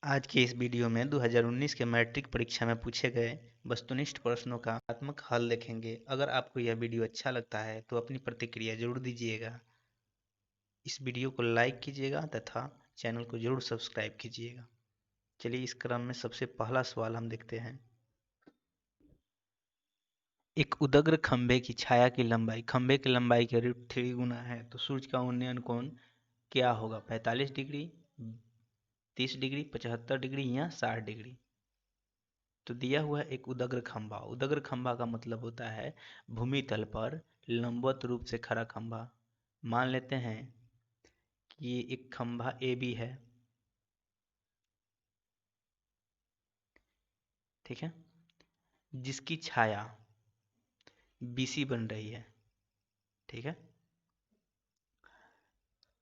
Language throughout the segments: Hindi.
आज के इस वीडियो में 2019 के मैट्रिक परीक्षा में पूछे गए वस्तुनिष्ठ प्रश्नों का आत्मक हल देखेंगे। अगर आपको यह वीडियो अच्छा लगता है तो अपनी प्रतिक्रिया जरूर दीजिएगा। इस वीडियो को लाइक कीजिएगा तथा चैनल को जरूर सब्सक्राइब कीजिएगा। चलिए इस क्रम में सबसे पहला सवाल हम देखते हैं। एक उदग्र खंभे की छाया की लंबाई खंभे की लंबाई के √3 गुना है तो सूर्य का उन्नयन कोण क्या होगा? 45 डिग्री, 30 डिग्री, 75 डिग्री या 60 डिग्री। तो दिया हुआ है एक उदग्र खंभा। उदग्र खंभा का मतलब होता है भूमि तल पर लंबवत रूप से खड़ा खंभा। मान लेते हैं कि ये एक खंभा ए बी है, ठीक है, जिसकी छाया BC बन रही है, ठीक है।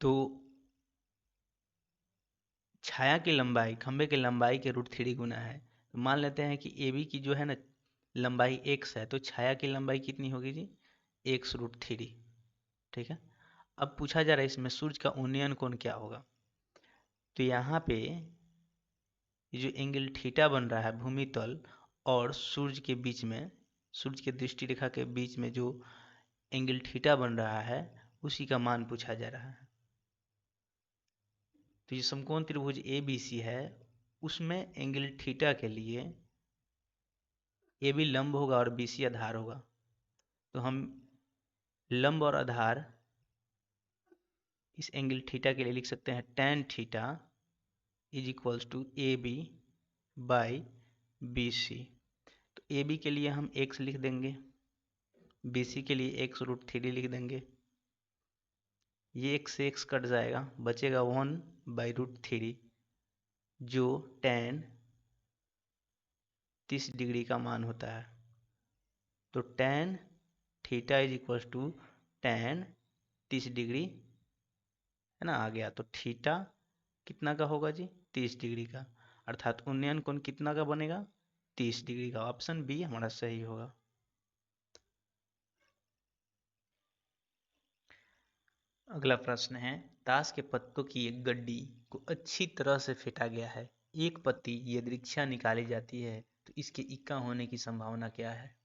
तो छाया की लंबाई खंभे की लंबाई के √3 गुना है। तो मान लेते हैं कि AB की जो है ना लंबाई x है, तो छाया की लंबाई कितनी होगी जी? x√3, ठीक है। अब पूछा जा रहा है इसमें सूर्य का उन्नयन कोण क्या होगा। तो यहाँ पे ये जो एंगल थीटा बन रहा है भूमि तल और सूर्य के बीच में, सूर्य के दृष्टि रेखा के बीच में जो एंगल थीटा बन रहा है उसी का मान पूछा जा रहा है। तो ये समकोण त्रिभुज ABC है, उसमें एंगल थीटा के लिए AB लंब होगा और BC आधार होगा। तो हम लंब और आधार इस एंगल थीटा के लिए लिख सकते हैं tan theta is equals to AB by BC। तो AB के लिए हम x लिख देंगे, BC के लिए x√3 लिख देंगे। ये x से x कट जाएगा, बचेगा 1/√3 जो tan 30 डिग्री का मान होता है। तो tan theta is equals to tan 30 degree है ना, आ गया। तो थीटा कितना का होगा जी? 30 डिग्री का, अर्थात उन्नयन कोण कितना का बनेगा? 30 डिग्री का। ऑप्शन बी हमारा सही होगा। अगला प्रश्न है, ताश के पत्तों की एक गड्डी को अच्छी तरह से फेंटा गया है। एक पत्ती यदृच्छा निकाली जाती है तो इसके इक्का होने की संभावना क्या है?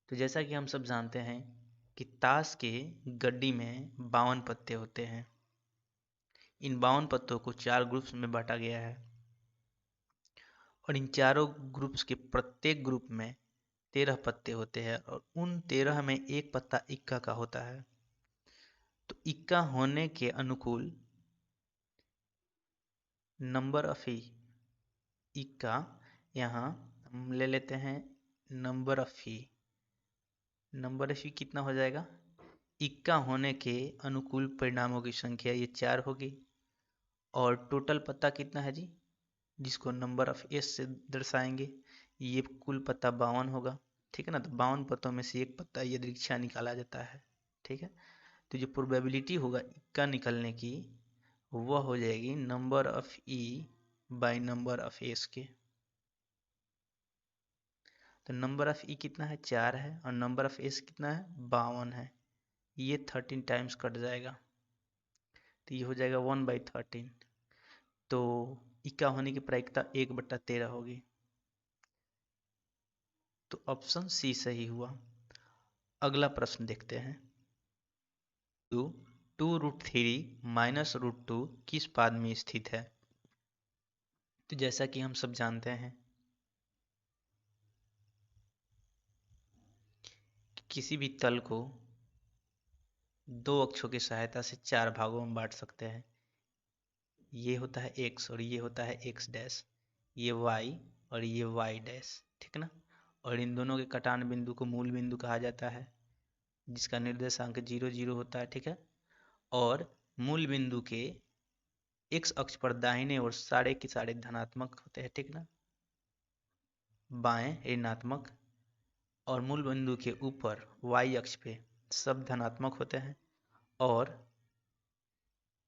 तो जैसा कि हम सब जानते हैं कि ताश के गड्डी में 52 पत्ते होते हैं। इन 52 पत्तों को 4 ग्रुप्स में बांटा गया है और इन चारों ग्रुप्स के प्रत्येक ग्रुप में 13 पत्ते होते हैं और उन 13 में एक पत्ता इक्का का होता है। तो इक्का होने के अनुकूल नंबर ऑफ इक्का, यहाँ हम ले लेते हैं नंबर ऑफ नंबर ऑफ कितना हो जाएगा? इक्का होने के अनुकूल परिणामों की संख्या ये 4 होगी और टोटल पत्ता कितना है जी, जिसको नंबर ऑफ एस से दर्शाएंगे, ये कुल पत्ता 52 होगा, ठीक है ना। तो 52 पत्तों में से एक पत्ता यदृच्छा निकाला जाता है, ठीक है। तो जो प्रोबेबिलिटी होगा इक्का निकलने की वह हो जाएगी number of E by number of S के। तो नंबर ऑफ ई कितना है? 4 है और नंबर ऑफ एस कितना है? 52 है। ये 13 टाइम्स कट जाएगा तो ये हो जाएगा 1/13। तो इक्का होने की प्रायिकता 1/13 होगी। तो ऑप्शन सी सही हुआ। अगला प्रश्न देखते हैं। 2√3 माइनस √2 किस पाद में स्थित है? तो जैसा कि हम सब जानते हैं कि किसी भी तल को 2 अक्षों की सहायता से 4 भागों में बांट सकते हैं। ये होता है x और ये होता है x डैश, ये y और ये y डैश, ठीक ना। और इन दोनों के कटान बिंदु को मूल बिंदु कहा जाता है जिसका निर्देशांक 0 0 होता है, ठीक है। और मूल बिंदु के x अक्ष पर दाहिने ओर सारे के सारे धनात्मक होते हैं, ठीक ना, बाएं ऋणात्मक, और मूल बिंदु के ऊपर y अक्ष पे सब धनात्मक होते हैं और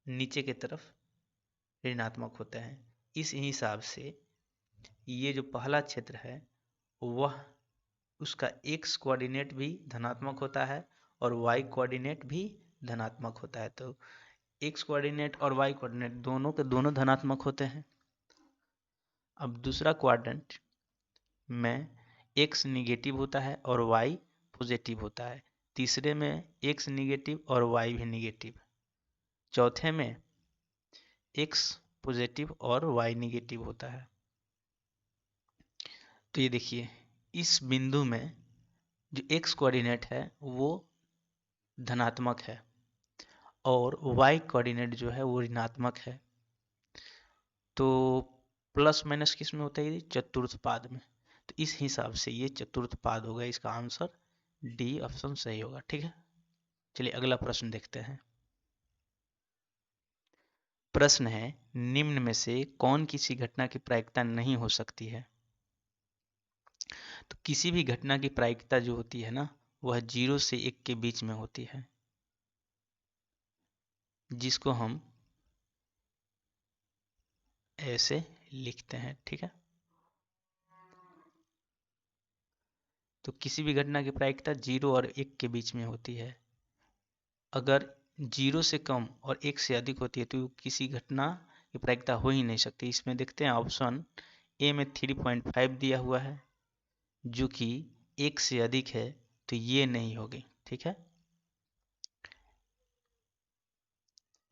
नीचे की तरफ ऋणात्मक होते हैं। इस हिसाब से ये जो पहला क्षेत्र है वह उसका x कोऑर्डिनेट भी धनात्मक होता है और y कोऑर्डिनेट भी धनात्मक होता है। तो x कोऑर्डिनेट और y कोऑर्डिनेट दोनों के दोनों धनात्मक होते हैं। अब दूसरा क्वाड्रेंट में x निगेटिव होता है और y पॉजिटिव होता है। तीसरे में x निगेटिव और y भी निगेटिव। चौथे में x पॉजिटिव और y निगेटिव होता है। तो ये देखिए, इस बिंदु में जो x कोऑर्डिनेट है वो धनात्मक है और y कोऑर्डिनेट जो है वो ऋणात्मक है। तो प्लस माइनस किस में होता है? ये चतुर्थ पाद में। तो इस हिसाब से ये चतुर्थ पाद होगा। इसका आंसर डी ऑप्शन सही होगा। ठीक है, चलिए अगला प्रश्न देखते हैं। प्रश्न है, निम्न में से कौन किसी घटना की प्रायिकता नहीं हो सकती है? तो किसी भी घटना की प्रायिकता जो होती है ना, वह 0 से 1 के बीच में होती है, जिसको हम ऐसे लिखते हैं। ठीक है, तो किसी भी घटना की प्रायिकता 0 और 1 के बीच में होती है। अगर 0 से कम और 1 से अधिक होती है तो किसी घटना की प्रायिकता हो ही नहीं सकती। इसमें देखते हैं ऑप्शन ए में 3.5 दिया हुआ है जो कि 1 से अधिक है, तो ये नहीं होगी। ठीक है,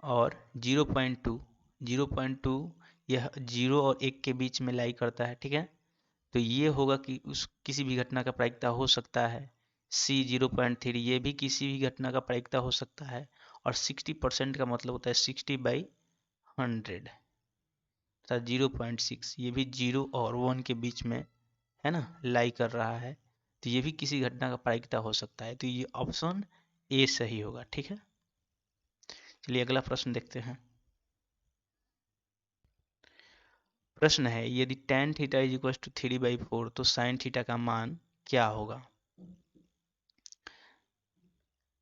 और 0.2 यह 0 और 1 के बीच में लाई करता है। ठीक है, तो ये होगा कि उस किसी भी घटना का प्रायिकता हो सकता है। सी 0.3 ये भी किसी भी घटना का प्रायिकता हो सकता है। और 60% का मतलब होता है 60/100 तथा 0.6 ये भी 0 और 1 के बीच में है ना, लाई कर रहा है। तो ये भी किसी घटना का प्रायिकता हो सकता है। तो ये ऑप्शन ए सही होगा। ठीक है, चलिए अगला प्रश्न देखते हैं। प्रश्न है, यदि tan theta is equal to 3/4 तो sin थीटा का मान क्या होगा?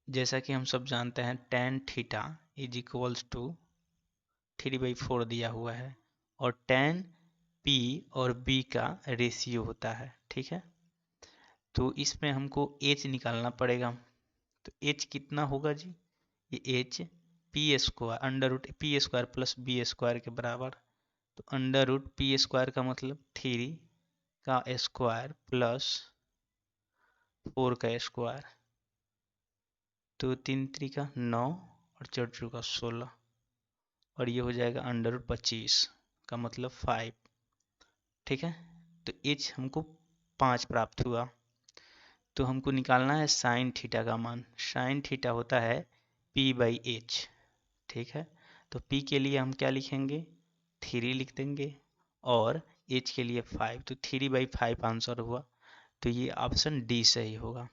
जैसा कि हम सब जानते हैं tan theta is equals to 3/4 दिया हुआ है और tan p और b का रेशियो होता है। ठीक है, तो इसमें हमको h निकालना पड़ेगा। तो h कितना होगा जी? ये h p square √p² plus b² के बराबर। तो √p² का मतलब 3 का स्क्वायर प्लस 4 का स्क्वायर। तो 3 3 का 9 और 4 4 का 16 और ये हो जाएगा √25 का मतलब 5। ठीक है, तो h हमको 5 प्राप्त हुआ। तो हमको निकालना है साइन थीटा का मान। साइन थीटा होता है p/h। ठीक है, तो p के लिए हम क्या लिखेंगे? 3 लिख देंगे और h के लिए 5, तो 3/5 आंसर हुआ। तो ये ऑप्शन डी सही होगा।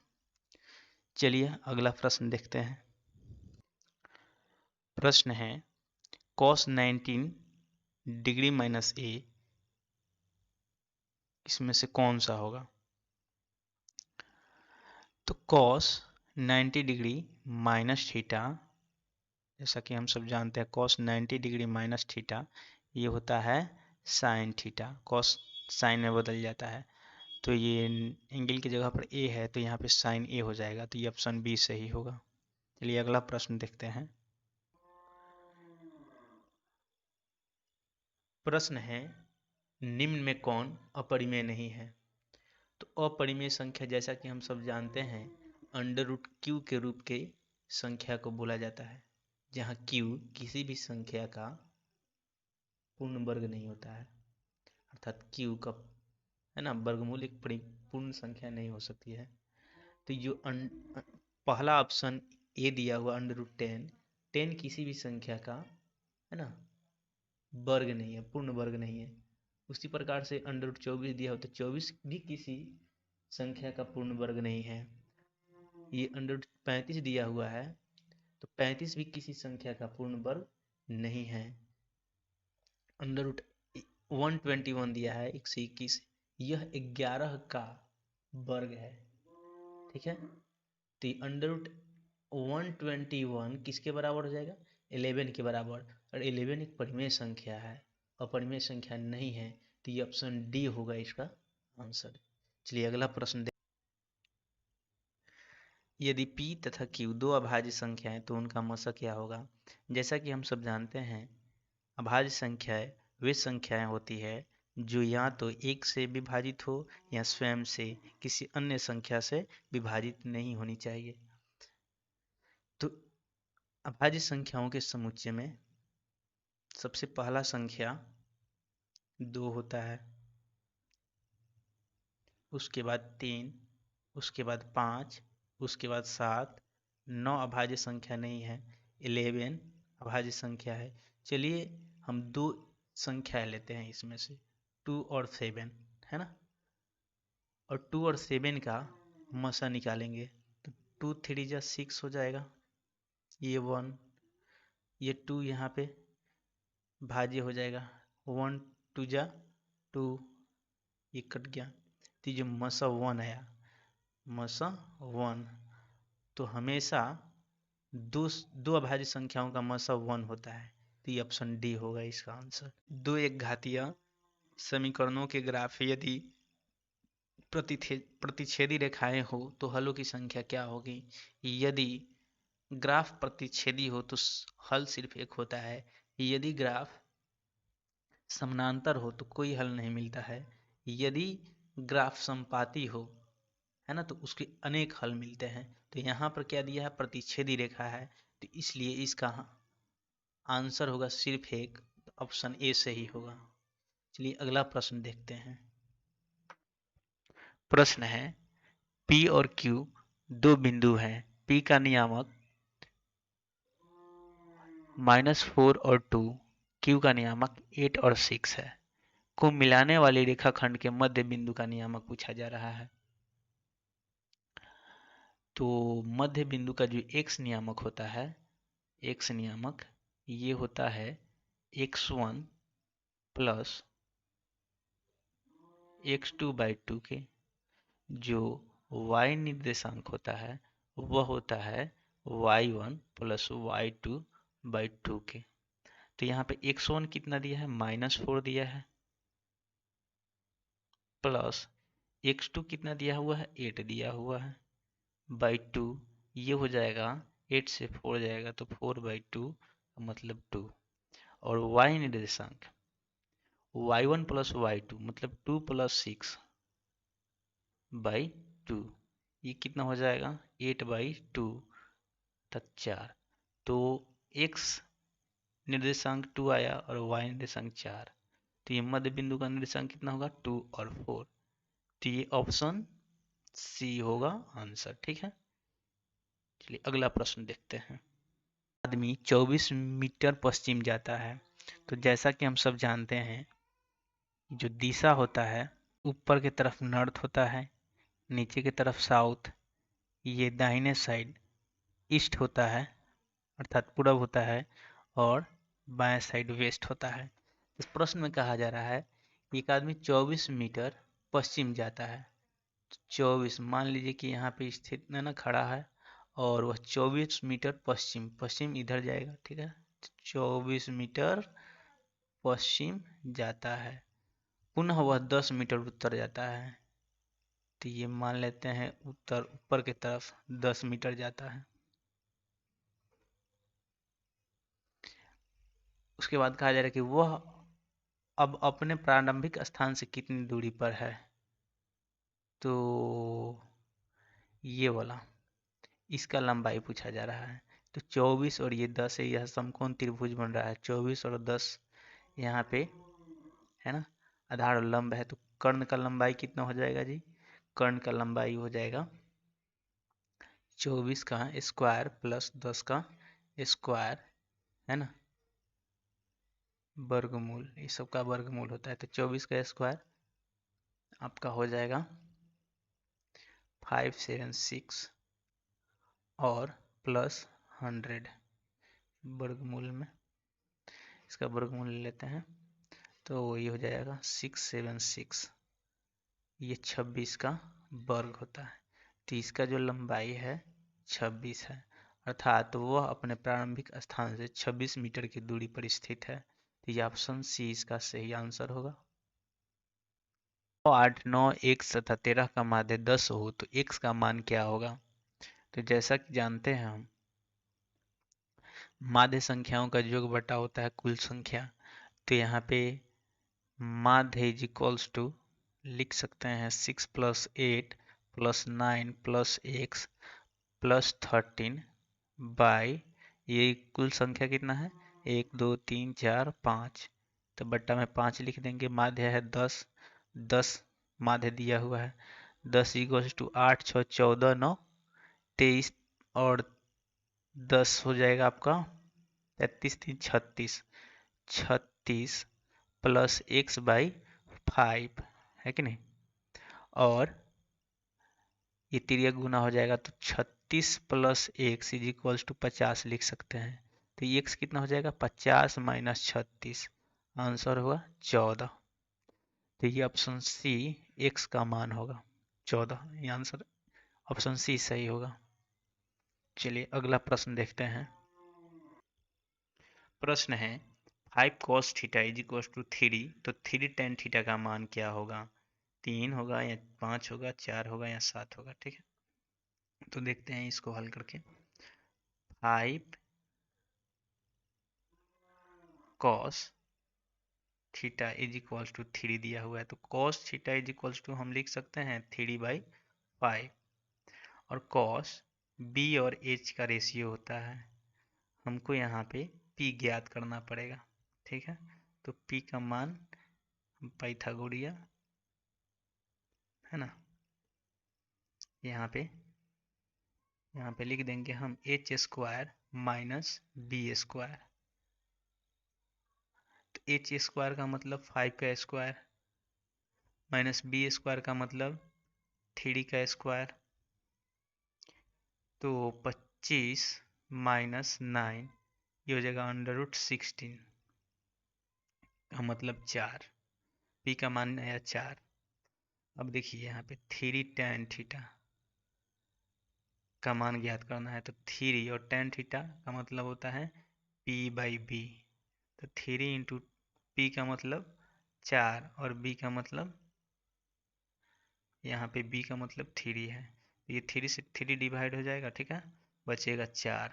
चलिए अगला प्रश्न देखते हैं। प्रश्न है, cos 19 डिग्री माइनस a इसमें से कौन सा होगा? तो cos 90 डिग्री माइनस थीटा, जैसा कि हम सब जानते हैं cos 90 डिग्री माइनस थीटा ये होता है साइन थीटा। cos साइन में बदल जाता है। तो ये एंगल की जगह पर a है तो यहाँ पे साइन a हो जाएगा। तो ये ऑप्शन बी सही होगा। चलिए अगला प्रश्न देखते हैं। प्रश्न है, निम्न में कौन अपरिमेय नहीं है? तो अपरिमेय संख्या जैसा कि हम सब जानते हैं √q के रूप के संख्या को बोला जाता है, जहाँ q किसी भी संख्या का पूर्ण वर्ग नहीं होता है। अर्थात q का है ना वर्गमूल एक पूर्ण संख्या नहीं हो सकती है। तो जो पहला ऑप्शन ए दिया हुआ √10, 10 किसी भी संख्या का है ना वर्ग नहीं है, पूर्ण वर्ग नहीं है। उसी प्रकार से √24 दिया हो तो 24 भी किसी संख्या का पूर्ण वर्ग नहीं है। ये √35 दिया हुआ है तो 35 भी किसी संख्या का पूर्ण वर्ग नहीं है। √121 दिया है 121, यह 11 का वर्ग है। ठीक है, तो √121 किसके बराबर हो जाएगा? 11 के बराबर। और 11 एक परिमेय संख्या है, अपरिमेय संख्या नहीं है। तो ये ऑप्शन डी होगा इसका आंसर। चलिए अगला प्रश्न। यदि p तथा q दो अभाज्य संख्याएं तो उनका मसा क्या होगा? जैसा कि हम सब जानते हैं अभाज्य संख्याएं वे संख्याएं होती है जो या तो 1 से विभाजित हो या स्वयं से किसी अन्य संख्या से विभाजित नहीं होनी चाहिए। तो अभाज्य संख्याओं के समुच्चय में सबसे पहला संख्या 2 होता है, उसके बाद 3, उसके बाद 5, उसके बाद 7। 9 अभाज्य संख्या नहीं है, 11 अभाज्य संख्या है। चलिए हम 2 संख्या लेते हैं इसमें से, 2 और 7 है ना, और 2 और 7 का मसा निकालेंगे तो 2 3 जा 6 हो जाएगा, ये 1, ये 2 यहाँ पे भाज्य हो जाएगा, 1 2 जा 2, ये कट गया, तो ये मसा 1 आया, मसा 1। तो हमेशा दो अभाज्य संख्याओं का मसा 1 होता है, तो ये ऑप्शन डी होगा इसका आंसर। दो एक घातीय समीकरणों के ग्राफ यदि प्रतिच्छेदी रेखाएं हो तो हलों की संख्या क्या होगी? यदि ग्राफ प्रतिच्छेदी हो तो हल सिर्फ एक होता है, यदि ग्राफ समानांतर हो तो कोई हल नहीं मिलता है, यदि ग्राफ समपाती हो है ना तो उसके अनेक हल मिलते हैं। तो यहाँ पर क्या दिया है? प्रतिच्छेदी रेखा है, तो इसलिए इसका आंसर होगा सिर्फ एक, ऑप्शन ए सही होगा। चलिए अगला प्रश्न देखते हैं। प्रश्न है P और Q दो बिंदु हैं, P का नियामक -4 और 2, Q का नियामक 8 और 6 है, को मिलाने वाली रेखाखंड के मध्य बिंदु का नियामक पूछा जा रहा है। तो मध्य बिंदु का जो x नियामक होता है, x नियामक ये होता है x1 प्लस x2/2 के, जो y निर्देशांक होता है वह होता है y1 प्लस y2/2 के। तो यहाँ पे x1 कितना दिया है? -4 दिया है, प्लस x2 कितना दिया हुआ है? 8 दिया हुआ है, बाई 2, ये हो जाएगा 8 से 4 जाएगा तो 4/2 मतलब 2, और y निर्देशांक y1 प्लस y2 मतलब 2 + 6/2, ये कितना हो जाएगा? 8/2 तक 4। तो x निर्देशांक 2 आया और y निर्देशांक 4, तो ये मध्य बिंदु का निर्देशांक कितना होगा? 2 और 4। तो ये ऑप्शन सी होगा आंसर। ठीक है, चलिए अगला प्रश्न देखते हैं। आदमी 24 मीटर पश्चिम जाता है, तो जैसा कि हम सब जानते हैं जो दिशा होता है, ऊपर की तरफ नॉर्थ होता है, नीचे की तरफ साउथ, ये दाहिने साइड ईस्ट होता है अर्थात पूरब होता है, और बाएं साइड वेस्ट होता है। इस प्रश्न में कहा जा रहा है एक आदमी 24 मीटर पश्चिम जाता है। 24 मान लीजिए कि यहाँ पे स्थित ना खड़ा है और वह 24 मीटर पश्चिम, पश्चिम इधर जाएगा, ठीक है, 24 मीटर पश्चिम जाता है, पुनः वह 10 मीटर उत्तर जाता है, तो ये मान लेते हैं उत्तर ऊपर की तरफ 10 मीटर जाता है। उसके बाद कहा जा रहा है कि वह अब अपने प्रारंभिक स्थान से कितनी दूरी पर है, तो ये वाला इसका लंबाई पूछा जा रहा है। तो 24 और ये 10 है, यह समकोण त्रिभुज बन रहा है, 24 और 10 यहाँ पे है ना, आधार और लंब है, तो कर्ण का लंबाई कितना हो जाएगा जी? कर्ण का लंबाई हो जाएगा 24 का स्क्वायर प्लस 10 का स्क्वायर, है ना, वर्गमूल, ये सब का वर्गमूल होता है। तो 24 का स्क्वायर आपका हो जाएगा 576 और प्लस 100, वर्गमूल में इसका वर्गमूल ले लेते हैं तो ये हो जाएगा 676, ये 26 का वर्ग होता है। तो इसका जो लंबाई है 26 है, अर्थात वह अपने प्रारंभिक स्थान से 26 मीटर की दूरी पर स्थित है। तो ये ऑप्शन सी इसका सही आंसर होगा। 8 9 x तथा 13 का माध्य 10 हो तो x का मान क्या होगा? तो जैसा कि जानते हैं हम, माध्य संख्याओं का योग बटा होता है कुल संख्या, तो यहाँ पे माध्य इज इक्वल्स टू लिख सकते हैं 6 + 8 + 9 + x + 13 बाई ये कुल संख्या कितना है 1 2 3 4 5 तो बट्टा में 5 लिख देंगे। माध्य है 10 10 माध्य दिया हुआ है 10 इक्वल्स टू 8 6 14 9 23 और 10 हो जाएगा आपका 33 3 36 36 प्लस x बाई 5 है कि नहीं और ये तिर्यक गुना हो जाएगा तो 36 plus x is equals to 50 लिख सकते हैं। तो ये x कितना हो जाएगा 50 माइनस 36 आंसर हुआ 14। तो ये ऑप्शन सी x का मान होगा 14। ये आंसर ऑप्शन सी सही होगा। चलिए अगला प्रश्न देखते हैं। प्रश्न है 5 cos theta is equal to 3 तो 3 tan थीटा का मान क्या होगा 3 होगा या 5 होगा 4 होगा या 7 होगा। ठीक है तो देखते हैं इसको हल करके 5 cos theta is equal to 3 दिया हुआ है तो cos theta is equal to हम लिख सकते हैं 3/5 और cos b और h का रेशियो होता है हमको यहाँ पे p ज्ञात करना पड़ेगा। ठीक है तो p का मान पाइथागोरिया है ना यहाँ पे लिख देंगे हम h² माइनस b²। तो h² का मतलब 5 का स्क्वायर माइनस b² का मतलब 3 का स्क्वायर तो 25 माइनस 9 ये हो जाएगा √16 का मतलब 4 p का मान आया 4। अब देखिए यहाँ पे 3 tan थीटा का मान ज्ञात करना है तो 3 और tan थीटा का मतलब होता है p/b तो 3 इंटू p का मतलब 4 और b का मतलब यहाँ पे b का मतलब 3 है ये 3 से 3 डिवाइड हो जाएगा। ठीक है बचेगा 4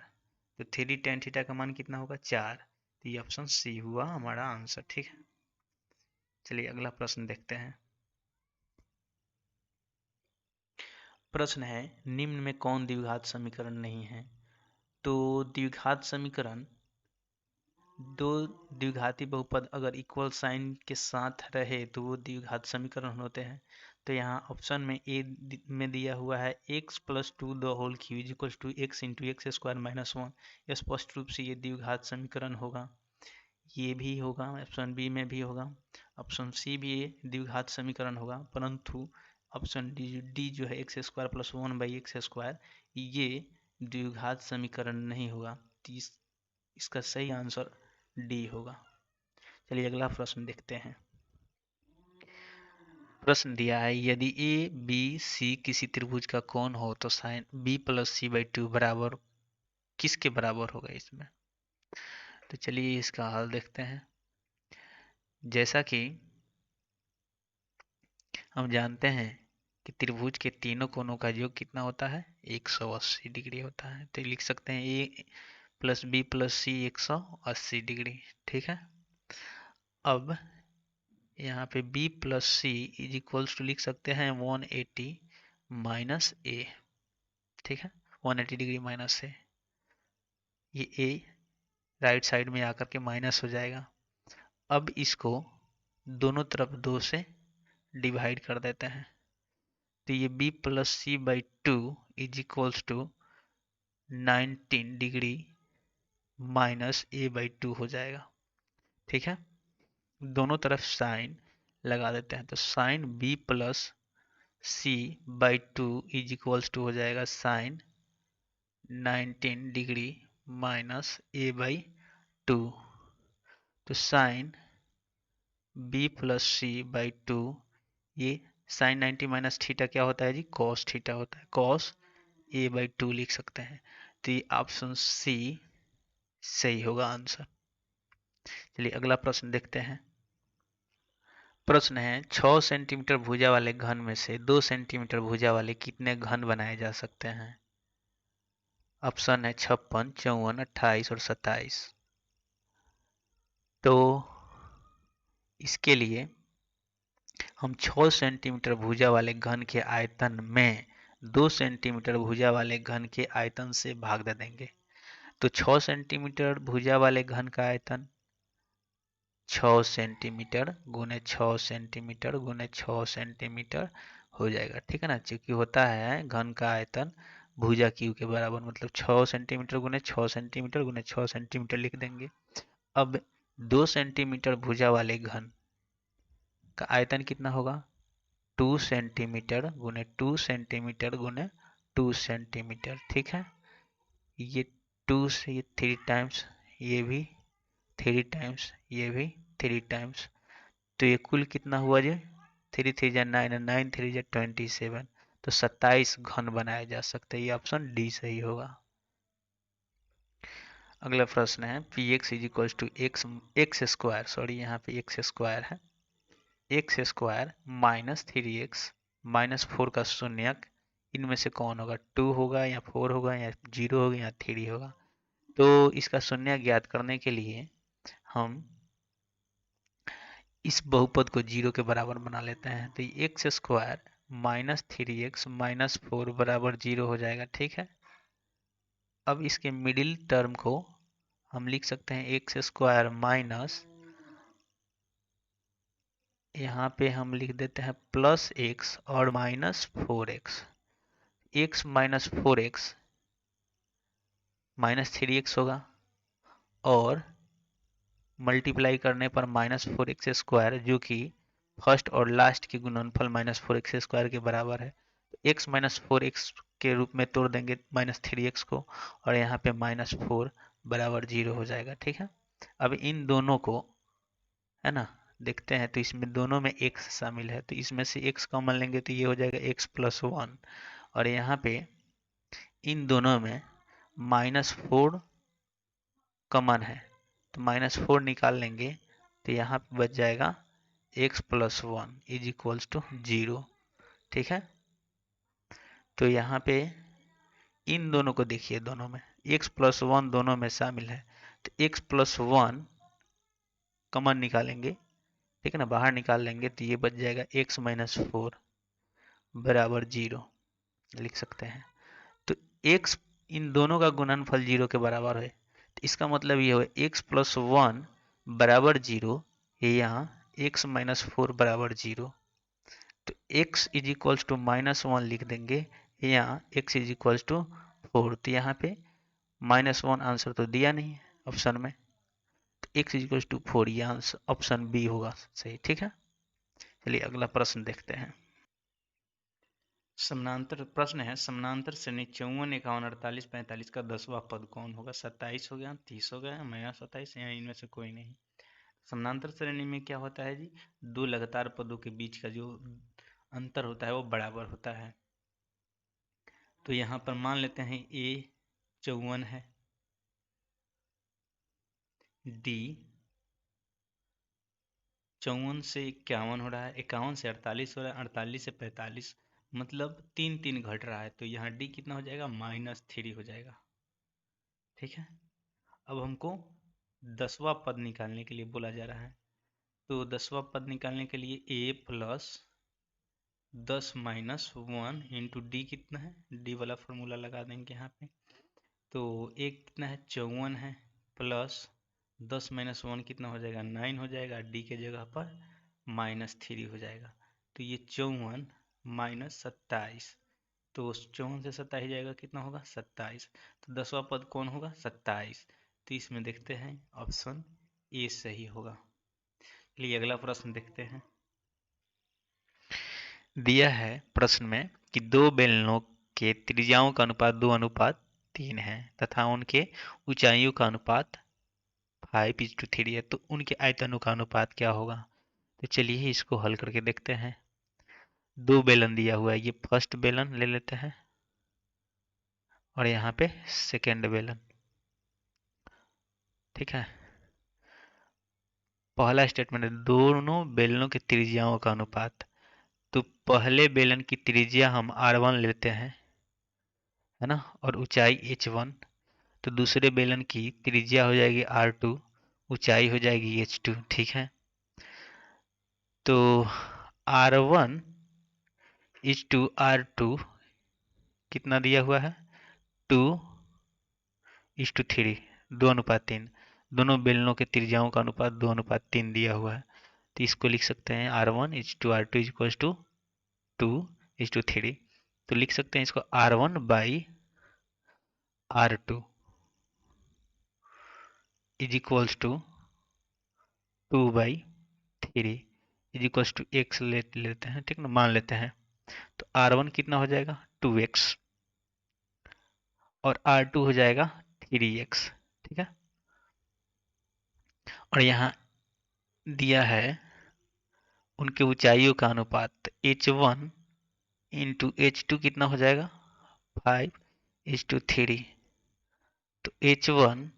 तो 3 tan थीटा का मान कितना होगा 4 तो ये ऑप्शन सी हुआ हमारा आंसर। ठीक है चलिए अगला प्रश्न देखते हैं। प्रश्न है निम्न में कौन द्विघात समीकरण नहीं है तो द्विघात समीकरण दो द्विघाती बहुपद अगर इक्वल साइन के साथ रहे तो वो द्विघात समीकरण होते हैं। तो यहाँ ऑप्शन में ए में दिया हुआ है x + 2 the whole cube is equal to x into x² - 1 स्पष्ट रूप से ये द्विघात समीकरण होगा। ये भी होगा ऑप्शन बी में भी होगा ऑप्शन सी भी ये द्विघात समीकरण होगा परंतु ऑप्शन डी जो है x² + 1/x² ये द्विघात समीकरण नहीं होगा। इसका सही आंसर डी होगा। चलिए अगला प्रश्न देखते हैं। प्रश्न दिया है यदि ए बी सी किसी त्रिभुज का कोण हो तो साइन b + c/2 बराबर किसके बराबर होगा इसमें। तो चलिए इसका हल देखते हैं। जैसा कि हम जानते हैं कि त्रिभुज के तीनों कोणों का योग कितना होता है 180 डिग्री होता है तो लिख सकते हैं a + b + c 180 डिग्री। ठीक है अब यहाँ पे b + c is equals to लिख सकते हैं 180 माइनस a। ठीक है 180 डिग्री माइनस a ये a राइट साइड में आकर के माइनस हो जाएगा। अब इसको दोनों तरफ 2 से डिवाइड कर देते हैं तो ये b + c/2 is equals to 19 degree minus a/2 हो जाएगा। ठीक है दोनों तरफ साइन लगा देते हैं तो sine b + c/2 is equals to हो जाएगा साइन 19 डिग्री माइनस a/2 तो साइन b + c/2 ये साइन 90 माइनस थीटा क्या होता है जी cos थीटा होता है cos a/2 लिख सकते हैं। तो ये ऑप्शन सी सही होगा आंसर। चलिए अगला प्रश्न देखते हैं। प्रश्न है 6 सेंटीमीटर भुजा वाले घन में से 2 सेंटीमीटर भुजा वाले कितने घन बनाए जा सकते हैं। ऑप्शन है 56 54 28 और 27। तो इसके लिए हम 6 सेंटीमीटर भुजा वाले घन के आयतन में 2 सेंटीमीटर भुजा वाले घन के आयतन से भाग दे देंगे। तो 6 सेंटीमीटर भुजा वाले घन का आयतन 6 सेंटीमीटर गुने 6 सेंटीमीटर गुने 6 सेंटीमीटर हो जाएगा। ठीक है ना, क्योंकि होता है घन का आयतन भुजा क्यू के बराबर, मतलब 6 सेंटीमीटर गुने 6 सेंटीमीटर गुने 6 सेंटीमीटर लिख देंगे। अब 2 सेंटीमीटर भुजा वाले घन का आयतन कितना होगा? 2 सेंटीमीटर गुने 2 सेंटीमीटर गुने 2 सेंटीमीटर। ठीक है, ये 2 से ये 3 टाइम्स, ये भी 3 टाइम्स, ये भी 3 टाइम्स, तो ये कुल कितना हुआ जी? 3 3 जा 9 और 9 3 जा 27, तो 27 घन बनाए जा सकते हैं। ये ऑप्शन डी सही होगा। अगला प्रश्न है P X is equal to X square, sorry यहाँ पे एक्स स्क्वायर है, X square minus 3x minus 4 का शून्यक इनमें से कौन होगा? 2 होगा या 4 होगा या 0 होगा या 3 होगा? तो इसका शून्यक ज्ञात करने के लिए हम इस बहुपद को 0 के बराबर बना लेते हैं। तो x square minus 3x minus 4 बराबर 0 हो जाएगा। ठीक है, अब इसके मिडिल टर्म को हम लिख सकते हैं एक्स स्क्वायर माइनस, यहाँ पे हम लिख देते हैं प्लस एक्स और minus 4x। X minus 4x minus 3x होगा और मल्टीप्लाई करने पर माइनस 4x स्क्वायर, जो कि फर्स्ट और लास्ट के गुणनफल माइनस 4x स्क्वायर के बराबर है। x माइनस 4x के रूप में तोड़ देंगे माइनस 3x को, और यहाँ पे माइनस 4 बराबर 0 हो जाएगा। ठीक है, अब इन दोनों को है ना देखते हैं, तो इसमें दोनों में x शामिल है, तो इसमें से x कॉमन लेंगे तो ये हो जाएगा x प्लस 1, और यहाँ पे इन दोनों में माइनस 4 कॉमन है, तो माइनस 4 निकाल लेंगे तो यहाँ पे बच जाएगा x plus 1 is equals to 0। ठीक है, तो यहाँ पे इन दोनों को देखिए, दोनों में x प्लस 1 दोनों में शामिल है, तो x प्लस 1 कॉमन निकालेंगे, ठीक है ना, बाहर निकाल लेंगे तो ये बच जाएगा x माइनस 4 बराबर 0 लिख सकते हैं। तो x इन दोनों का गुणनफल 0 के बराबर है, तो इसका मतलब ये हो x प्लस 1 बराबर 0, यहाँ x माइनस 4 बराबर 0, तो x is equals to minus 1 लिख देंगे, यहाँ x इज इक्वल्स टू 4, तो यहाँ पे माइनस 1 आंसर तो दिया नहीं है ऑप्शन में, तो x इज इक्वल्स टू 4, ये आंसर ऑप्शन बी होगा सही। ठीक है, चलिए अगला प्रश्न देखते हैं। समानांतर प्रश्न है, समानांतर श्रेणी 54 51 48 45 का 10वां पद कौन होगा? 27 हो गया, 30 हो गया, माइनस 27 या इनमें से कोई नहीं। समानांतर श्रेणी में क्या होता है जी? दो लगातार पदों के बीच का जो अंतर होता है वो बराबर होता है। तो यहाँ पर मान लेते हैं a 54 है, d 54 से 51 हो रहा है, 51 से 48 हो रहा है, 48 से 45, मतलब 3 3 घट रहा है, तो यहाँ d कितना हो जाएगा? -3 हो जाएगा। ठीक है, अब हमको 10वां पद निकालने के लिए बोला जा रहा है, तो 10वां पद निकालने के लिए a plus 10 minus 1 into D कितना है, डी वाला फॉर्मूला लगा देंगे यहाँ पे, तो एक कितना है? 54 है, प्लस 10 माइनस 1 कितना हो जाएगा? 9 हो जाएगा, डी के जगह पर -3 हो जाएगा, तो ये 54 माइनस 27, तो 54 से 27 जाएगा, कितना होगा? 27, तो 10वां पद कौन होगा? 27, तो इसमें देखते हैं ऑप्शन ए सही होगा। चलिए अगला प्रश्न देखते हैं। दिया है प्रश्न में कि दो बेलनों के त्रिज्याओं का अनुपात 2:3 है तथा उनके ऊंचाइयों का अनुपात 5:3 है, तो उनके आयतनों का अनुपात क्या होगा? तो चलिए इसको हल करके देखते हैं। दो बेलन दिया हुआ है, ये फर्स्ट बेलन ले लेते हैं और यहाँ पे सेकेंड बेलन। ठीक है, पहला स्टेटमेंट है दोनों बेलनों के त्रिज्याओं का अनुपात, तो पहले बेलन की त्रिज्या हम r1 लेते हैं, है ना, और ऊंचाई h1, तो दूसरे बेलन की त्रिज्या हो जाएगी r2, ऊंचाई हो जाएगी h2। ठीक है, तो R1 इज टू R2 कितना दिया हुआ है 2:3, 2:3। दोनों बेलनों के त्रिज्याओं का अनुपात 2:3 दिया हुआ है। तो इसको लिख सकते हैं R1 is to R2 is equal to 2:3। तो लिख सकते हैं इसको R1 by R2 is equals to 2/3 is equals to x लेते हैं, ठीक ना, मान लेते हैं। तो R1 कितना हो जाएगा 2x और R2 हो जाएगा 3x, ठीक है। और यहाँ दिया है उनके ऊंचाइयों का अनुपात h1 इंटू h2 कितना हो जाएगा 5:3। तो h1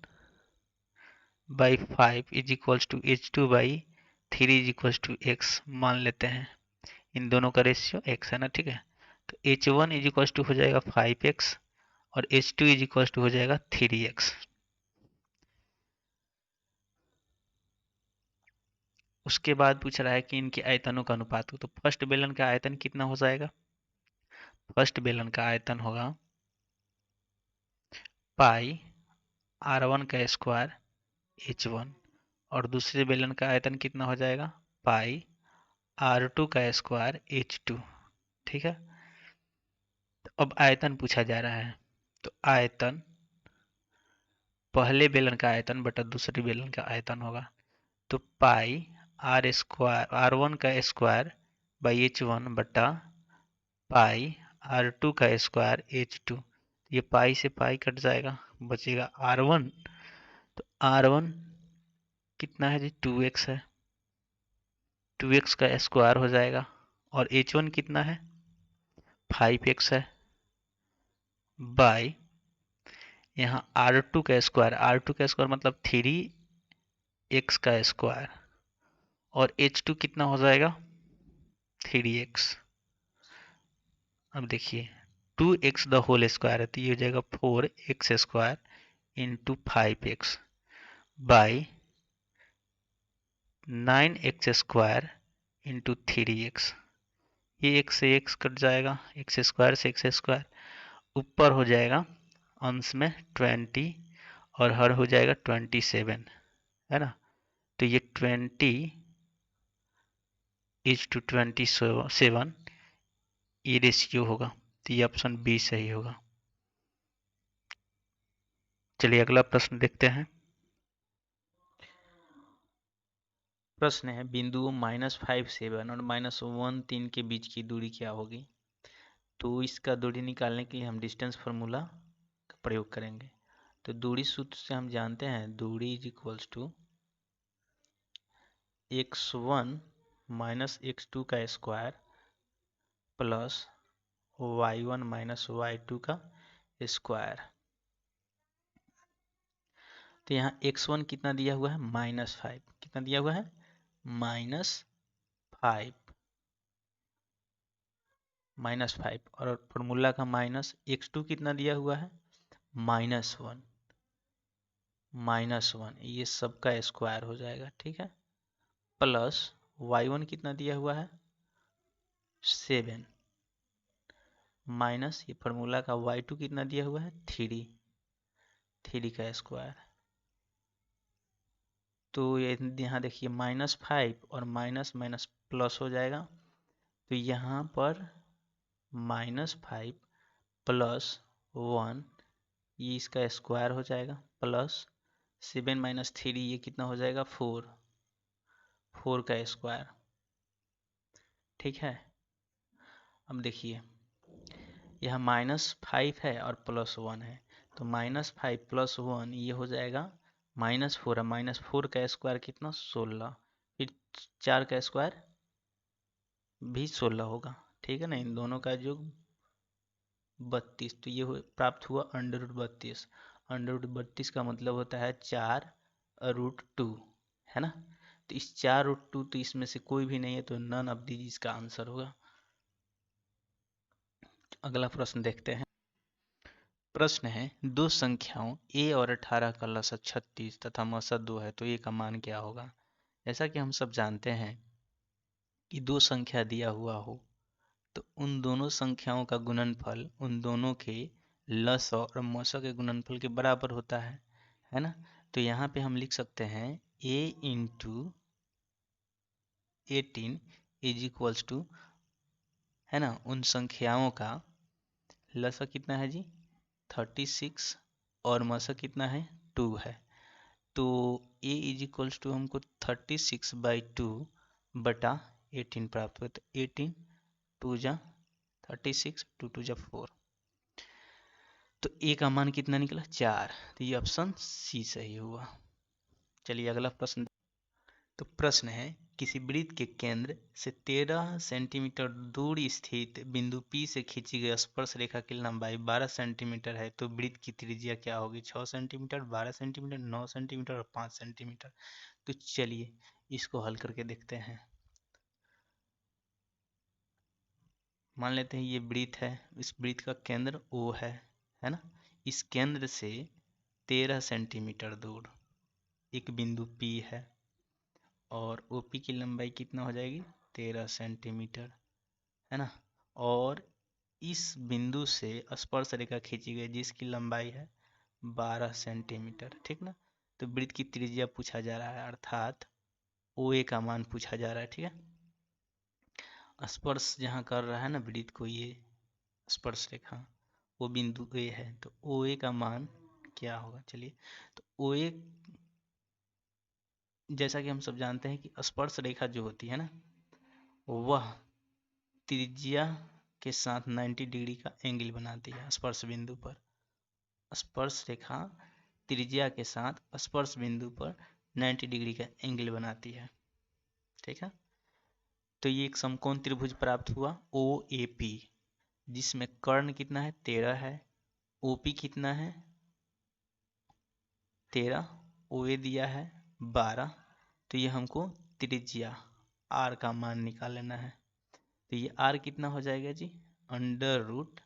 by 5 is equals to h2 by 3 is equals to x मान लेते हैं। इन दोनों का रेशियो x है ना, ठीक है। तो h1 इज इक्वल्स टू हो जाएगा 5x और h2 इज इक्वल्स टू हो जाएगा 3x। उसके बाद पूछ रहा है कि इनके आयतनों का अनुपात हो। तो फर्स्ट बेलन का आयतन कितना हो जाएगा, फर्स्ट बेलन का आयतन होगा पाई R1 का स्क्वायर h1 और दूसरे बेलन का आयतन कितना हो जाएगा पाई R2 का स्क्वायर h2, ठीक है। तो अब आयतन पूछा जा रहा है। तो आयतन पहले बेलन का आयतन बटा दूसरे बेलन का आयतन होगा। तो पाई R1 का स्क्वायर बाई h1 बटा पाई R2 का स्क्वायर h2। ये पाई से पाई कट जाएगा, बचेगा R1। तो R1 कितना है जी 2x है, 2x का स्क्वायर हो जाएगा और h1 कितना है 5x है बाई यहाँ R2 का स्क्वायर मतलब 3x का स्क्वायर और h2 कितना हो जाएगा 3x। अब देखिए 2x द होल स्क्वायर है तो ये हो जाएगा 4x square into 5x by 9x square into 3x। ये x से x कट जाएगा, x स्क्वायर से x स्क्वायर, ऊपर हो जाएगा अंश में 20 और हर हो जाएगा 27, है ना। तो ये 20:27 ये रेशियो होगा। तो ये ऑप्शन बी सही होगा। चलिए अगला प्रश्न देखते हैं। प्रश्न है बिंदुओं -5 7 और -1 3 के बीच की दूरी क्या होगी। तो इसका दूरी निकालने के लिए हम डिस्टेंस फार्मूला का प्रयोग करेंगे। तो दूरी सूत्र से हम जानते हैं दूरी is equals to x1 minus x2 का square plus y1 minus y2 का स्क्वायर। तो यहाँ x1 कितना दिया हुआ है -5, कितना दिया हुआ है -5 और फॉर्मूला का माइनस x2 कितना दिया हुआ है -1 ये सब का स्क्वायर हो जाएगा, ठीक है। प्लस y1 कितना दिया हुआ है 7 माइनस ये फॉर्मूला का y2 कितना दिया हुआ है 3 का स्क्वायर। तो ये यहाँ देखिए -5 और माइनस माइनस प्लस हो जाएगा। तो यहाँ पर -5 प्लस 1 ये इसका स्क्वायर हो जाएगा प्लस 7 माइनस 3 ये कितना हो जाएगा 4 का स्क्वायर, ठीक है। अब देखिए यह -5 है और +1 है तो -5 + 1 ये हो जाएगा -4 है। -4 का स्क्वायर कितना 16, फिर 4 का स्क्वायर भी 16 होगा, ठीक है ना। इन दोनों का योग 32। तो ये प्राप्त हुआ √32। √32 का मतलब होता है 4√2, है ना। तो इस 4√2 तो इसमें से कोई भी नहीं है तो नन ऑफ दीज इसका आंसर होगा। अगला प्रश्न देखते हैं। प्रश्न है दो संख्याओं a और 18 का लसक 36 तथा मसद 2 है तो a का मान क्या होगा। जैसा कि हम सब जानते हैं कि दो संख्या दिया हुआ हो तो उन दोनों संख्याओं का गुणनफल उन दोनों के लस और मस के गुणनफल के बराबर होता है ना। तो यहाँ पे हम लिख सकते हैं a into 18 is equals to, है ना, उन संख्याओं का लसा कितना है जी 36 और मसा कितना है 2 है। तो a इज इक्वल्स टू हमको 36/2 बटा 18 प्राप्त हुआ। तो 18 2 जा 36, 2 2 जा 4, तो a का मान कितना निकला 4। तो ये ऑप्शन सी सही हुआ। चलिए अगला प्रश्न। तो प्रश्न है किसी वृत्त के केंद्र से 13 सेंटीमीटर दूर स्थित बिंदु P से खींची गई स्पर्श रेखा की लंबाई 12 सेंटीमीटर है, तो वृत्त की त्रिज्या क्या होगी? 6 सेंटीमीटर, 12 सेंटीमीटर, 9 सेंटीमीटर और 5 सेंटीमीटर। तो चलिए इसको हल करके देखते हैं। मान लेते हैं ये वृत्त है, इस वृत्त का केंद्र O है ना। इस केंद्र से 13 सेंटीमीटर दूर एक बिंदु P है और OP की लंबाई कितना हो जाएगी 13 सेंटीमीटर, है ना। और इस बिंदु से स्पर्श रेखा खींची गई जिसकी लंबाई है 12 सेंटीमीटर, ठीक ना। तो वृत्त की त्रिज्या पूछा जा रहा है, अर्थात OA का मान पूछा जा रहा है, ठीक है। स्पर्श जहाँ कर रहा है ना वृत्त को, ये स्पर्श रेखा वो बिंदु A है, तो OA का मान क्या होगा? चलिए, तो OA जैसा कि हम सब जानते हैं कि स्पर्श रेखा जो होती है ना वह त्रिज्या के साथ 90 डिग्री का एंगल बनाती है स्पर्श बिंदु पर। स्पर्श रेखा त्रिज्या के साथ स्पर्श बिंदु पर 90 डिग्री का एंगल बनाती है, ठीक है। तो ये एक समकोण त्रिभुज प्राप्त हुआ OAP, जिसमें कर्ण कितना है 13 है, OP कितना है 13, OA दिया है 12। तो ये हमको त्रिज्या R का मान निकाल लेना है। तो ये R कितना हो जाएगा जी under root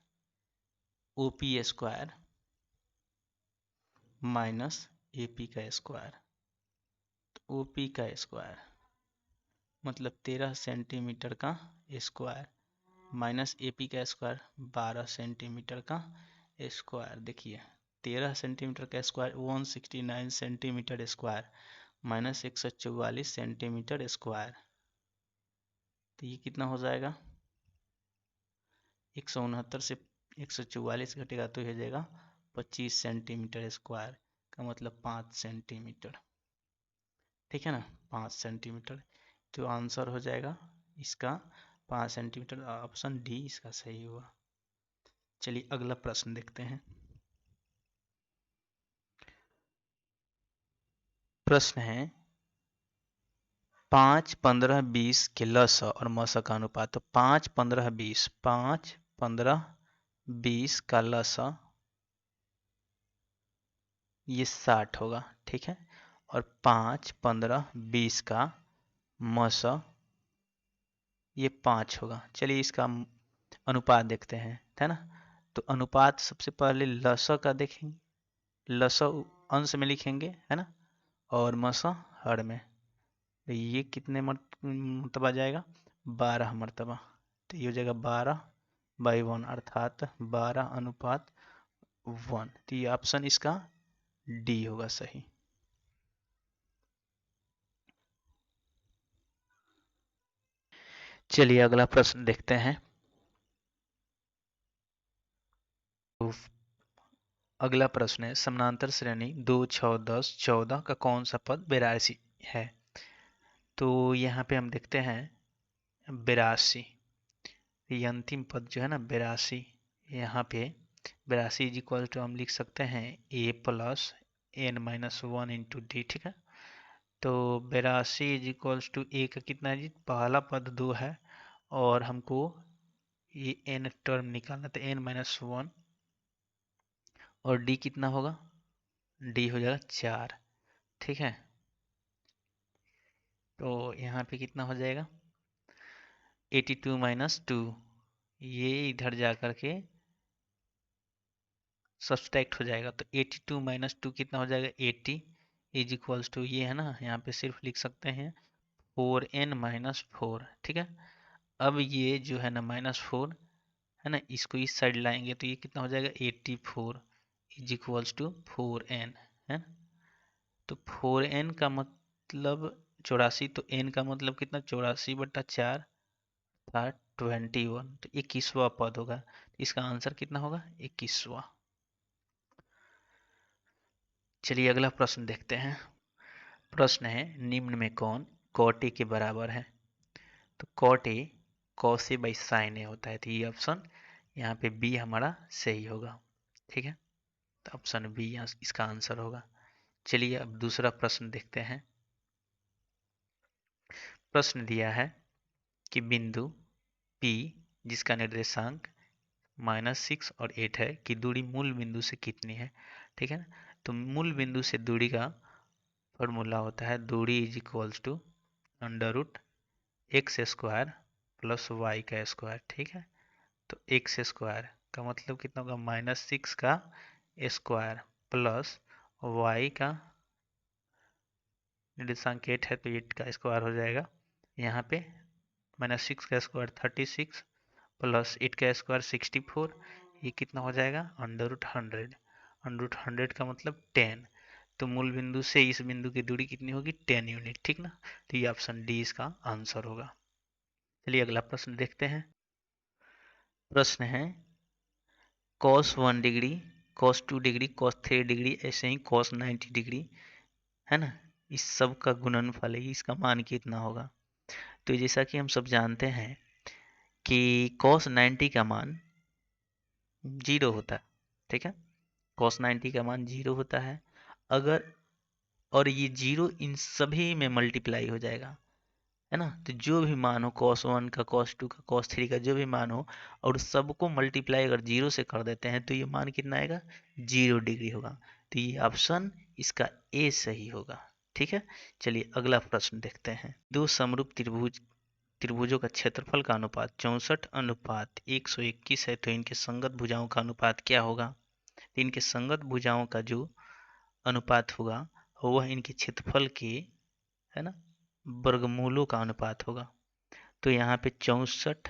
OP square minus AP का स्क्वायर। तो OP का स्क्वायर मतलब 13 सेंटीमीटर का स्क्वायर माइनस AP का स्क्वायर 12 सेंटीमीटर का स्क्वायर। देखिए 13 सेंटीमीटर का square 169 centimetre square minus 144 centimetre square. तो ये कितना हो जाएगा 169 से 144 घटेगा तो हो जाएगा 25 सेंटीमीटर स्क्वायर का मतलब 5 सेंटीमीटर, ठीक है ना, 5 सेंटीमीटर। तो आंसर हो जाएगा इसका 5 सेंटीमीटर, ऑप्शन डी इसका सही हुआ। चलिए अगला प्रश्न देखते हैं। प्रश्न है 5, 15, 20 के लसा और मसा का अनुपात। तो 5, 15, 20, 5, 15, 20 का लसा ये 60 होगा, ठीक है। और 5, 15, 20 का मसा ये 5 होगा। चलिए इसका अनुपात देखते हैं, है ना। तो अनुपात सबसे पहले लसा का देखेंगे, लसा अंश में लिखेंगे, है ना, और मसा हर में। तो ये कितने मरतबा जाएगा 12 मरतबा। तो ये हो जाएगा 12/1 अर्थात 12:1। तो ये ऑप्शन इसका डी होगा सही। चलिए अगला प्रश्न देखते हैं। तो अगला प्रश्न है समानांतर श्रेणी 2, 6, 10, 14 का कौन सा पद 82 है? तो यहाँ पे हम देखते हैं 82, ये अंतिम पद जो है ना 82, यहाँ पे 82 इज इक्वल टू हम लिख सकते हैं a plus n-1 into D, ठीक है। तो 82 इज इक्वल्स टू a का कितना है जी पहला पद 2 है और हमको ये n टर्म निकालना था n-1 और d कितना होगा d हो जाएगा 4, ठीक है। तो यहाँ पे कितना हो जाएगा 82 - 2, ये इधर जा करके सब्सट्रैक्ट हो जाएगा। तो 82 - 2 कितना हो जाएगा 80 इज इक्वल्स टू, ये है ना यहाँ पे सिर्फ लिख सकते हैं 4n-4, ठीक है। अब ये जो है ना -4 है ना, इसको इस साइड लाएंगे तो ये कितना हो जाएगा 84 इज इक्वल्स टू 4n है ना। तो 4n का मतलब 84, तो n का मतलब कितना 84/4 था 21, तो 21वां पद होगा। इसका आंसर कितना होगा 21वां। चलिए अगला प्रश्न देखते हैं। प्रश्न है निम्न में कौन cot A के बराबर है। तो cot A cos A by sin A होता है, तो ये ऑप्शन यहाँ पे बी हमारा सही होगा, ठीक है। तो ऑप्शन बी यहाँ इसका आंसर होगा। चलिए अब दूसरा प्रश्न देखते हैं। प्रश्न दिया है कि बिंदु P जिसका निर्देशांक -6 और 8 है की दूरी मूल बिंदु से कितनी है, ठीक है ना। तो मूल बिंदु से दूरी का फॉर्मूला होता है दूरी is equals to √x² plus y का स्क्वायर, ठीक है। तो x स्क्वायर का मतलब कितना होगा -6 का स्क्वायर प्लस y का निर्देशांक 8 है तो 8 का स्क्वायर हो जाएगा। यहाँ पे -6 का स्क्वायर 36 प्लस 8 का स्क्वायर 64, ये कितना हो जाएगा √100। √100 का मतलब 10, तो मूल बिंदु से इस बिंदु की दूरी कितनी होगी 10 यूनिट, ठीक ना। तो ये ऑप्शन डी इसका आंसर होगा। चलिए अगला प्रश्न देखते हैं। प्रश्न है cos 1 degree, cos 2 degree, cos 3 degree, ऐसे ही cos 90 डिग्री है ना, इस सब का गुणनफल है, इसका मान कितना होगा। तो जैसा कि हम सब जानते हैं कि cos 90 का मान 0 होता है, ठीक है। cos 90 का मान 0 होता है अगर, और ये 0 इन सभी में मल्टीप्लाई हो जाएगा, है ना। तो जो भी मान हो cos 1 का, cos 2 का, cos 3 का, जो भी मान हो और सबको मल्टीप्लाई अगर 0 से कर देते हैं तो ये मान कितना आएगा 0 डिग्री होगा। तो ये ऑप्शन इसका ए सही होगा, ठीक है। चलिए अगला प्रश्न देखते हैं। दो समरूप त्रिभुजों का क्षेत्रफल का अनुपात 64:121 है, तो इनके संगत भुजाओं का अनुपात क्या होगा। तो इनके संगत भुजाओं का जो अनुपात होगा वह इनके क्षेत्रफल के, है ना, वर्गमूलों का अनुपात होगा। तो यहाँ पे 64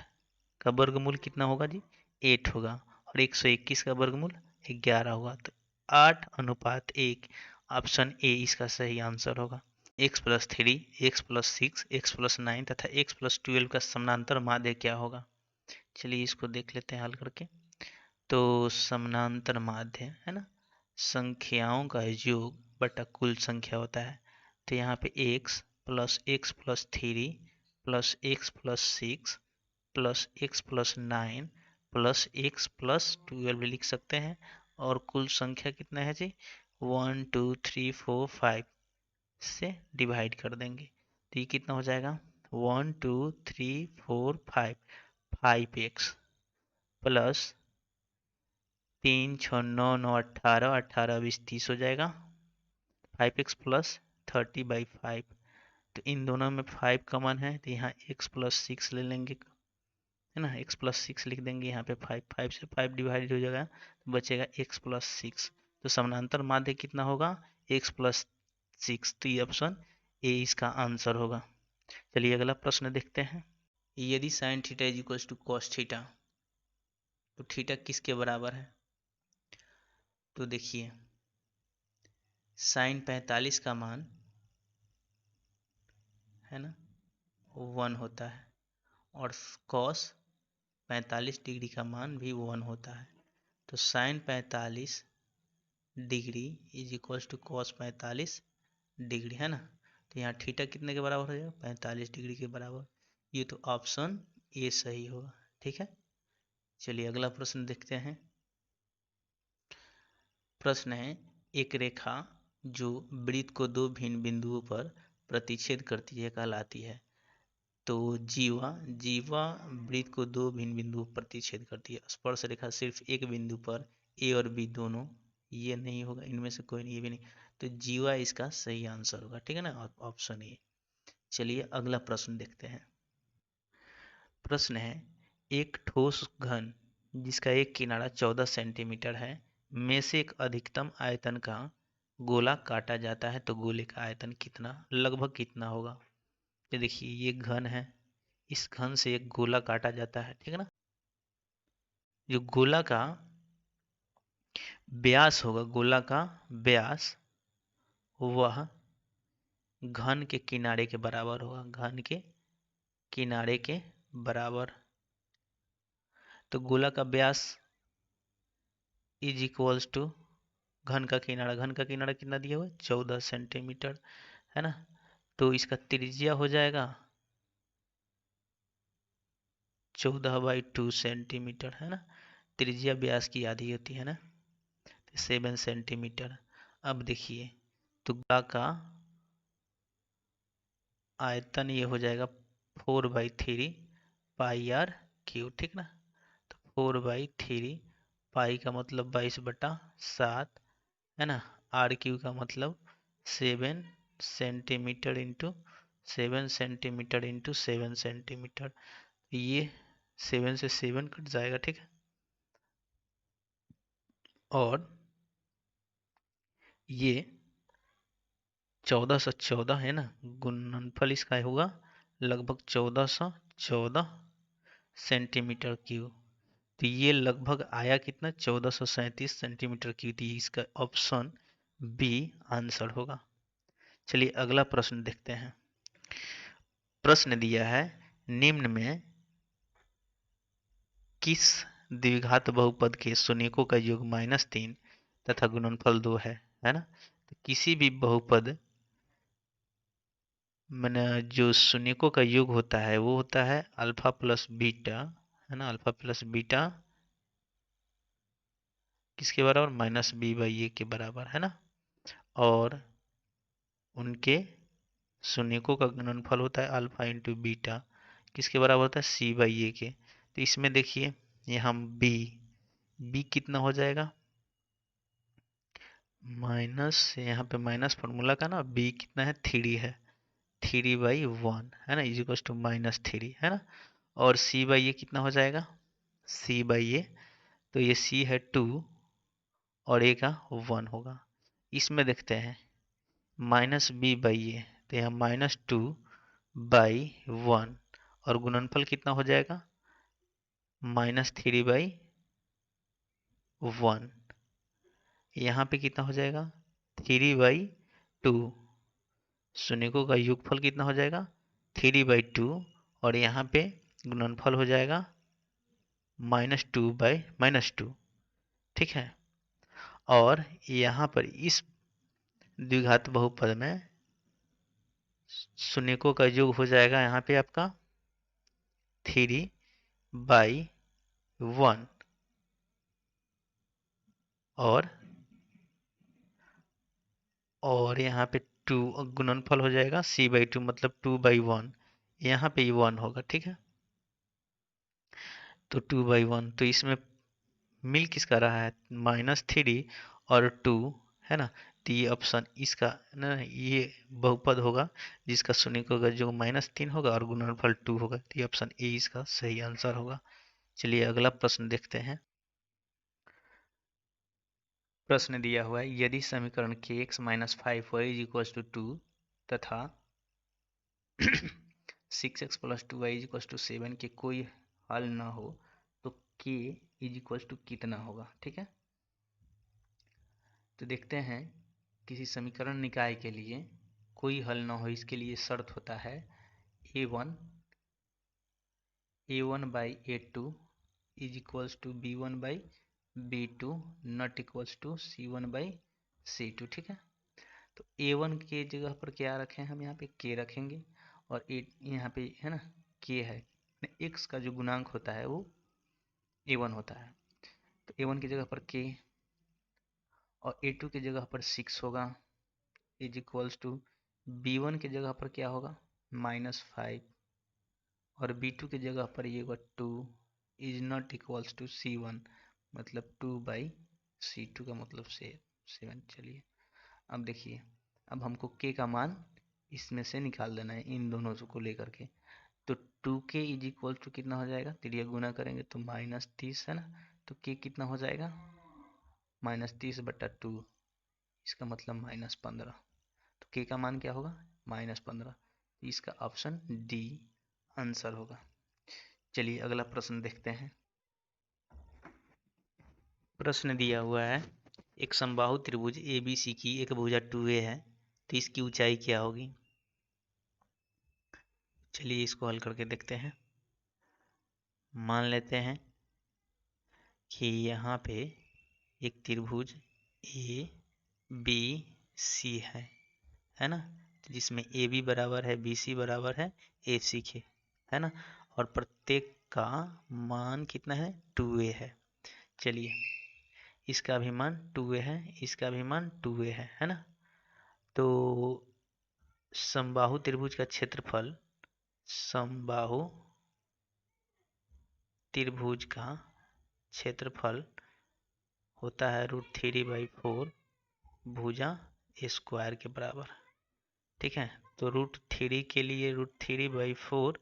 का वर्गमूल कितना होगा जी 8 होगा, और 121 का वर्गमूल 11 होगा। तो 8:1, ऑप्शन ए इसका सही आंसर होगा। x+3, x+6, x+9 तथा x+12 का समानांतर माध्य क्या होगा। चलिए इसको देख लेते हैं हल करके। तो समानांतर माध्य है ना, संख्याओं का योग बटा कुल संख्या होता है। तो यहाँ पे x+3 plus x+6 plus x+9 plus x+12 लिख सकते हैं, और कुल संख्या कितना है जी 1 2 3 4 5 से डिवाइड कर देंगे तो ये कितना हो जाएगा 1 2 3 4 5, 5x प्लस 3 6 9 9 18, 18 20 30 हो जाएगा, 5x प्लस 30/5। तो इन दोनों में 5 कॉमन है तो यहाँ x+6 ले लेंगे, है ना, x+6 लिख देंगे यहाँ पे 5, 5 से 5 डिवाइड हो जाएगा तो बचेगा x+6। तो समानांतर माध्य कितना होगा x+6, तो ये ऑप्शन ए इसका आंसर होगा। चलिए अगला प्रश्न देखते हैं। यदि sin theta is equal to cos theta तो थीटा किसके बराबर है। तो देखिए sin 45 का मान है ना 1 होता है, और cos 45 डिग्री का मान भी 1 होता है। तो sin 45 degree is equal to cos 45 degree, है ना। तो यहाँ थीटा कितने के बराबर हो जाएगा 45 डिग्री के बराबर। ये तो ऑप्शन ए सही होगा, ठीक है। चलिए अगला प्रश्न देखते हैं। प्रश्न है एक रेखा जो वृत्त को दो भिन्न बिंदुओं पर प्रतिच्छेद करती है कहलाती है। तो जीवा वृत्त को दो भिन्न बिंदुओं पर प्रतिच्छेद करती है। स्पर्श रेखा सिर्फ एक बिंदु पर ए और बी दोनों, ये नहीं होगा, इनमें से कोई नहीं, ये भी नहीं। तो जीवा इसका सही आंसर होगा, ठीक है ना, ऑप्शन ए। चलिए अगला प्रश्न देखते हैं। प्रश्न है एक ठोस घन जिसका एक किनारा 14 सेंटीमीटर है में से एक अधिकतम आयतन का गोला काटा जाता है तो गोले का आयतन कितना लगभग कितना होगा। ये देखिए ये घन है, इस घन से एक गोला काटा जाता है, ठीक है ना। जो गोला का व्यास होगा, गोला का व्यास वह घन के किनारे के बराबर होगा, घन के किनारे के बराबर। तो गोला का व्यास इज इक्वल्स टू घन का किनारा, घन का किनारा कितना दिया हुआ है 14 सेंटीमीटर, है ना। तो इसका त्रिज्या हो जाएगा 14/2 सेंटीमीटर, है ना। त्रिज्या व्यास की आधी होती है ना, 7 सेंटीमीटर। अब देखिए तो गोला का आयतन ये हो जाएगा 4/3 पाई आर क्यू, ठीक ना। तो 4/3 पाई का मतलब 22/7, है ना। आर क्यू का मतलब 7 सेंटीमीटर इंटू 7 सेंटीमीटर। ये 7 से 7 कट जाएगा, ठीक है। और ये 1414 है ना, गुणनफल इसका होगा लगभग 1414 सेंटीमीटर क्यूब। तो ये लगभग आया कितना 1437 सेंटीमीटर क्यूब। इसका ऑप्शन बी आंसर होगा। चलिए अगला प्रश्न देखते हैं। प्रश्न दिया है निम्न में किस द्विघात बहुपद के शून्यकों का योग -3 तथा गुणनफल 2 है ना। तो किसी भी बहुपद मैंने जो शून्यकों का योग होता है वो होता है अल्फा प्लस बीटा, है ना। अल्फा प्लस बीटा किसके बराबर -b/a के बराबर, है ना। और उनके शून्यकों का गुणनफल होता है अल्फा इंटू बीटा, किसके बराबर होता है c/a के। तो इसमें देखिए यहाँ b कितना हो जाएगा माइनस, यहाँ पे माइनस फॉर्मूला का ना, b कितना है 3 है, 3/1 है ना, इज इक्वल टू -3, है ना। और c/a कितना हो जाएगा c/a, तो ये c है 2 और a का 1 होगा। इसमें देखते हैं -b/a, तो यहाँ -2/1 और गुणनफल कितना हो जाएगा -3/1। यहाँ पे कितना हो जाएगा 3/2, शून्यकों का योगफल कितना हो जाएगा 3/2 और यहाँ पे गुणनफल हो जाएगा -2/-2, ठीक है। और यहाँ पर इस द्विघात बहुपद में शून्यकों का योग हो जाएगा यहाँ पे आपका 3/1 और यहाँ पे 2 गुणनफल हो जाएगा c/2 मतलब 2/1, यहाँ पे 1 होगा, ठीक है। तो 2/1, तो इसमें मिल किसका रहा है -3 और 2, है ना। तो ये ऑप्शन इसका ना, ये बहुपद होगा जिसका शून्यकों का जो -3 होगा और गुणनफल 2 होगा। तो ये ऑप्शन ए इसका सही आंसर होगा। चलिए अगला प्रश्न देखते हैं। प्रश्न दिया हुआ है यदि समीकरण kx - 5y = 2 तथा 6x + 2y = 7 के कोई हल न हो तो k = कितना होगा, ठीक है। तो देखते हैं किसी समीकरण निकाय के लिए कोई हल न हो, इसके लिए शर्त होता है a1/a2 = b1/b2 not equals to c1/c2, ठीक है। तो a1 के जगह पर क्या रखें हम, यहाँ पे k रखेंगे और यहाँ पे है ना k है, x का जो गुणांक होता है वो a1 होता है। तो a1 की जगह पर k और a2 की जगह पर 6 होगा इज इक्वल्स टू b1 की जगह पर क्या होगा -5 और b2 की जगह पर ये होगा 2 is not equals to c1 मतलब 2/c2 का मतलब से 7। चलिए अब देखिए, अब हमको k का मान इसमें से निकाल देना है इन दोनों को लेकर के। तो 2k इज इक्वल टू कितना हो जाएगा, त्रिया गुना करेंगे तो -30 है ना। तो k कितना हो जाएगा -30/2, इसका मतलब -15। तो k का मान क्या होगा -15। इसका ऑप्शन डी आंसर होगा। चलिए अगला प्रश्न देखते हैं। प्रश्न दिया हुआ है, एक समबाहु त्रिभुज ABC की एक भुजा 2A है, तो इसकी ऊंचाई क्या होगी? चलिए इसको हल करके देखते हैं। मान लेते हैं कि यहाँ पे एक त्रिभुज ABC है ना, जिसमें AB बराबर है BC बराबर है AC के, है ना, और प्रत्येक का मान कितना है? 2A है। चलिए इसका भी मान 2A है, इसका भी मान 2A है ना। तो समबाहु त्रिभुज का क्षेत्रफल, समबाहु त्रिभुज का क्षेत्रफल होता है √3/4 भुजा स्क्वायर के बराबर। ठीक है, तो √3 के लिए √3/4,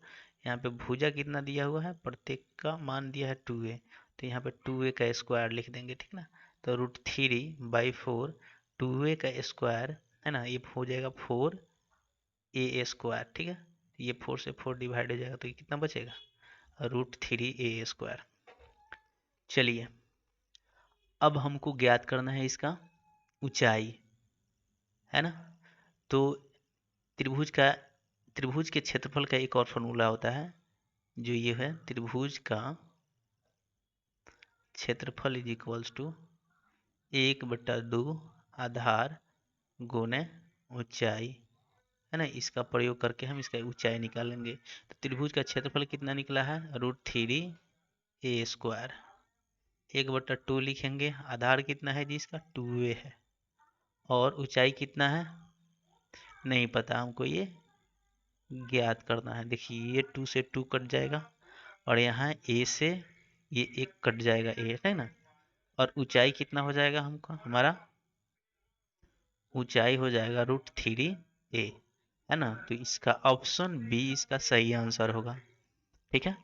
यहाँ पे भुजा कितना दिया हुआ है? प्रत्येक का मान दिया है 2A, तो यहाँ पे 2A का स्क्वायर लिख देंगे। ठीक ना, तो √3/4 2A का स्क्वायर है ना, ये हो जाएगा 4A स्क्वायर। ठीक है, ये 4 से 4 डिवाइड हो जाएगा, तो ये कितना बचेगा? √3A²। चलिए अब हमको ज्ञात करना है इसका ऊंचाई, है ना। तो त्रिभुज के क्षेत्रफल का एक और फॉर्मूला होता है, जो ये है, त्रिभुज का क्षेत्रफल इज इक्वल्स टू 1/2 आधार गुणे ऊंचाई, है ना। इसका प्रयोग करके हम इसका ऊंचाई निकालेंगे। तो त्रिभुज का क्षेत्रफल कितना निकला है? √3A²। 1/2 लिखेंगे, आधार कितना है जी इसका? 2A है, और ऊंचाई कितना है? नहीं पता हमको, ये ज्ञात करना है। देखिए ये 2 से 2 कट जाएगा, और यहाँ A से ये 1 कट जाएगा, A है ना, और ऊंचाई कितना हो जाएगा हमको? हमारा ऊंचाई हो जाएगा √3A, है ना। तो इसका ऑप्शन बी इसका सही आंसर होगा। ठीक है।